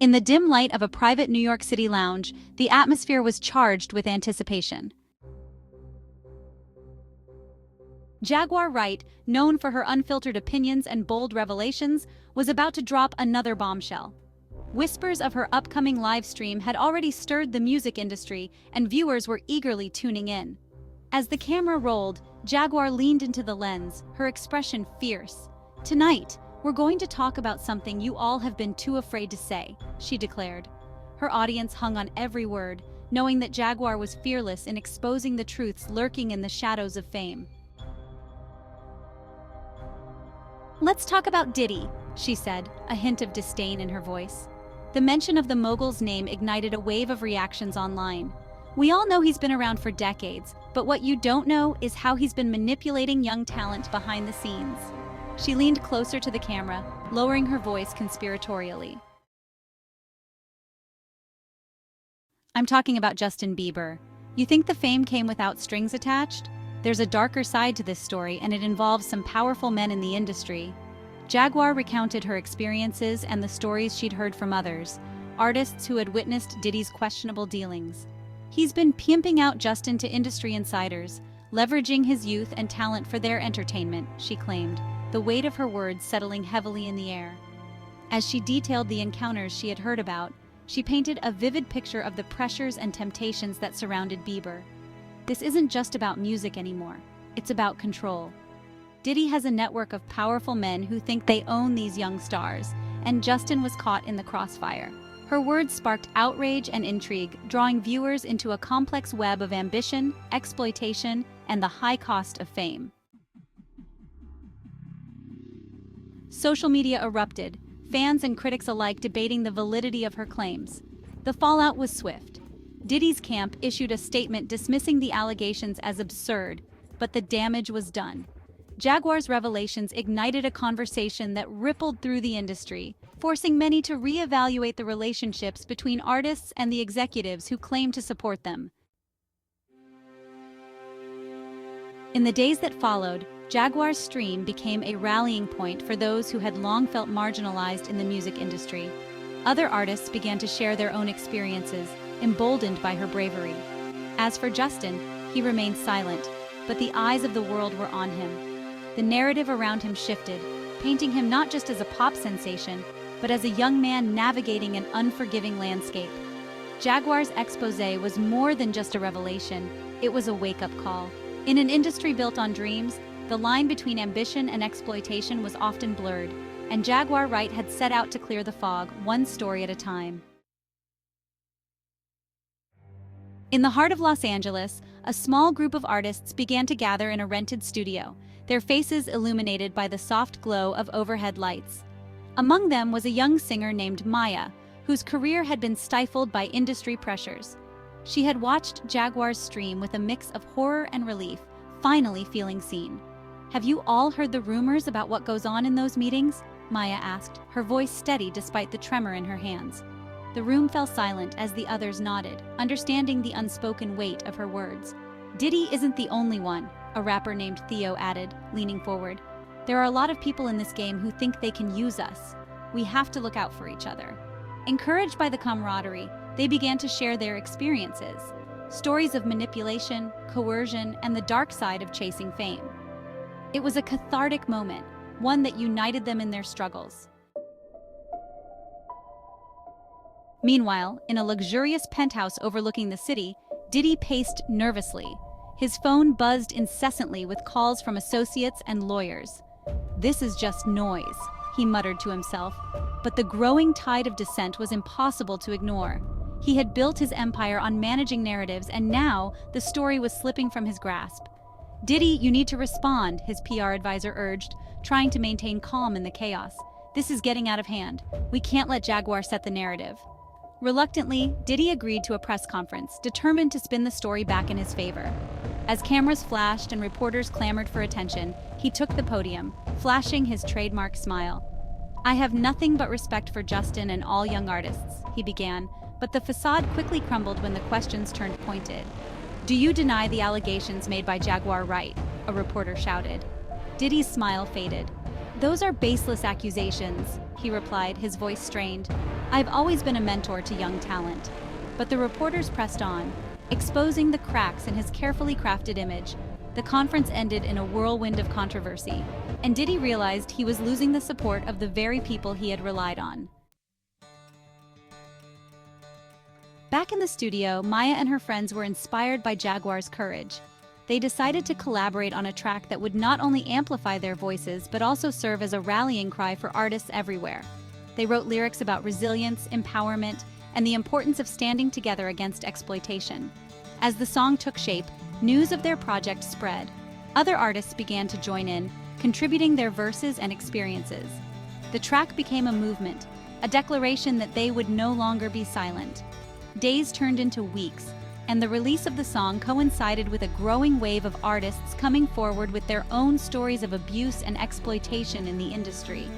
In the dim light of a private New York City lounge, the atmosphere was charged with anticipation. Jaguar Wright, known for her unfiltered opinions and bold revelations, was about to drop another bombshell. Whispers of her upcoming live stream had already stirred the music industry, and viewers were eagerly tuning in. As the camera rolled, Jaguar leaned into the lens, her expression fierce. "Tonight, we're going to talk about something you all have been too afraid to say," she declared. Her audience hung on every word, knowing that Jaguar was fearless in exposing the truths lurking in the shadows of fame. "Let's talk about Diddy," she said, a hint of disdain in her voice. The mention of the mogul's name ignited a wave of reactions online. "We all know he's been around for decades, but what you don't know is how he's been manipulating young talent behind the scenes." She leaned closer to the camera, lowering her voice conspiratorially. "I'm talking about Justin Bieber. You think the fame came without strings attached? There's a darker side to this story, and it involves some powerful men in the industry." Jaguar recounted her experiences and the stories she'd heard from others, artists who had witnessed Diddy's questionable dealings. "He's been pimping out Justin to industry insiders, leveraging his youth and talent for their entertainment," she claimed, the weight of her words settling heavily in the air. As she detailed the encounters she had heard about, she painted a vivid picture of the pressures and temptations that surrounded Bieber. "This isn't just about music anymore. It's about control. Diddy has a network of powerful men who think they own these young stars, and Justin was caught in the crossfire." Her words sparked outrage and intrigue, drawing viewers into a complex web of ambition, exploitation, and the high cost of fame. Social media erupted, fans and critics alike debating the validity of her claims. The fallout was swift. Diddy's camp issued a statement dismissing the allegations as absurd, but the damage was done. Jaguar's revelations ignited a conversation that rippled through the industry, forcing many to reevaluate the relationships between artists and the executives who claim to support them. In the days that followed, Jaguar's stream became a rallying point for those who had long felt marginalized in the music industry. Other artists began to share their own experiences, emboldened by her bravery. As for Justin, he remained silent, but the eyes of the world were on him. The narrative around him shifted, painting him not just as a pop sensation, but as a young man navigating an unforgiving landscape. Jaguar's exposé was more than just a revelation, it was a wake-up call. In an industry built on dreams, the line between ambition and exploitation was often blurred, and Jaguar Wright had set out to clear the fog, one story at a time. In the heart of Los Angeles, a small group of artists began to gather in a rented studio, their faces illuminated by the soft glow of overhead lights. Among them was a young singer named Maya, whose career had been stifled by industry pressures. She had watched Jaguar's stream with a mix of horror and relief, finally feeling seen. "Have you all heard the rumors about what goes on in those meetings?" Maya asked, her voice steady despite the tremor in her hands. The room fell silent as the others nodded, understanding the unspoken weight of her words. "Diddy isn't the only one," a rapper named Theo added, leaning forward. "There are a lot of people in this game who think they can use us. We have to look out for each other." Encouraged by the camaraderie, they began to share their experiences, stories of manipulation, coercion, and the dark side of chasing fame. It was a cathartic moment, one that united them in their struggles. Meanwhile, in a luxurious penthouse overlooking the city, Diddy paced nervously. His phone buzzed incessantly with calls from associates and lawyers. "This is just noise," he muttered to himself, but the growing tide of dissent was impossible to ignore. He had built his empire on managing narratives, and now the story was slipping from his grasp. "Diddy, you need to respond," his PR advisor urged, trying to maintain calm in the chaos. "This is getting out of hand. We can't let Jaguar set the narrative." Reluctantly, Diddy agreed to a press conference, determined to spin the story back in his favor. As cameras flashed and reporters clamored for attention, he took the podium, flashing his trademark smile. "I have nothing but respect for Justin and all young artists," he began, but the facade quickly crumbled when the questions turned pointed. "Do you deny the allegations made by Jaguar Wright?" a reporter shouted. Diddy's smile faded. "Those are baseless accusations," he replied, his voice strained. "I've always been a mentor to young talent." But the reporters pressed on, exposing the cracks in his carefully crafted image. The conference ended in a whirlwind of controversy, and Diddy realized he was losing the support of the very people he had relied on. Back in the studio, Maya and her friends were inspired by Jaguar's courage. They decided to collaborate on a track that would not only amplify their voices but also serve as a rallying cry for artists everywhere. They wrote lyrics about resilience, empowerment, and the importance of standing together against exploitation. As the song took shape, news of their project spread. Other artists began to join in, contributing their verses and experiences. The track became a movement, a declaration that they would no longer be silent. Days turned into weeks, and the release of the song coincided with a growing wave of artists coming forward with their own stories of abuse and exploitation in the industry.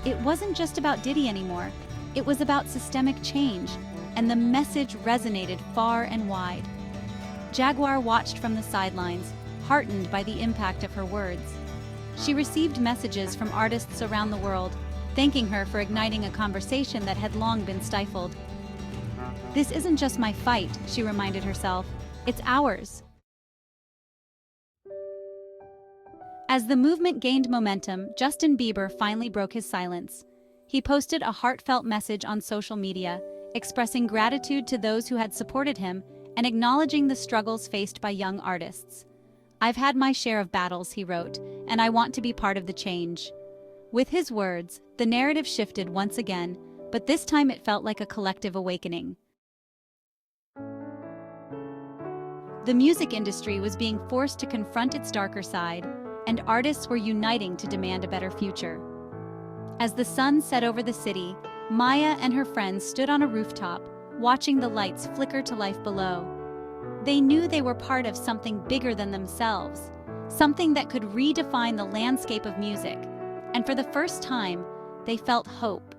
It wasn't just about Diddy anymore, it was about systemic change, and the message resonated far and wide. Jaguar watched from the sidelines, heartened by the impact of her words. She received messages from artists around the world, thanking her for igniting a conversation that had long been stifled. "This isn't just my fight," she reminded herself. "It's ours." As the movement gained momentum, Justin Bieber finally broke his silence. He posted a heartfelt message on social media, expressing gratitude to those who had supported him and acknowledging the struggles faced by young artists. "I've had my share of battles," he wrote, "and I want to be part of the change." With his words, the narrative shifted once again, but this time it felt like a collective awakening. The music industry was being forced to confront its darker side, and artists were uniting to demand a better future. As the sun set over the city, Maya and her friends stood on a rooftop, watching the lights flicker to life below. They knew they were part of something bigger than themselves, something that could redefine the landscape of music, and for the first time, they felt hope.